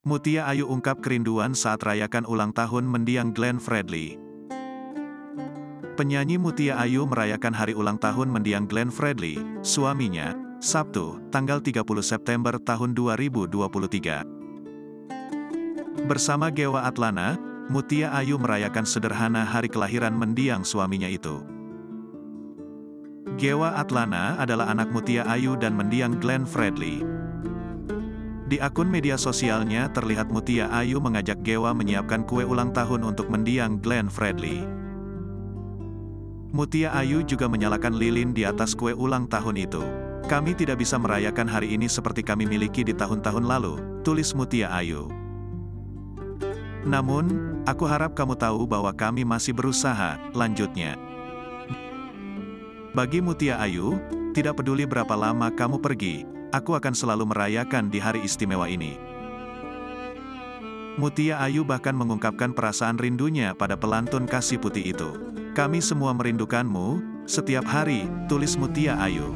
Mutia Ayu ungkap kerinduan saat rayakan ulang tahun mendiang Glenn Fredly. Penyanyi Mutia Ayu merayakan hari ulang tahun mendiang Glenn Fredly, suaminya, Sabtu, tanggal 30 September tahun 2023. Bersama Gewa Atlana, Mutia Ayu merayakan sederhana hari kelahiran mendiang suaminya itu. Gewa Atlana adalah anak Mutia Ayu dan mendiang Glenn Fredly. Di akun media sosialnya terlihat Mutia Ayu mengajak Gewa menyiapkan kue ulang tahun untuk mendiang Glenn Fredly. Mutia Ayu juga menyalakan lilin di atas kue ulang tahun itu. "Kami tidak bisa merayakan hari ini seperti kami miliki di tahun-tahun lalu," tulis Mutia Ayu. "Namun, aku harap kamu tahu bahwa kami masih berusaha," lanjutnya. Bagi Mutia Ayu, tidak peduli berapa lama kamu pergi, aku akan selalu merayakan di hari istimewa ini. Mutia Ayu bahkan mengungkapkan perasaan rindunya pada pelantun kasih putih itu. "Kami semua merindukanmu, setiap hari," tulis Mutia Ayu.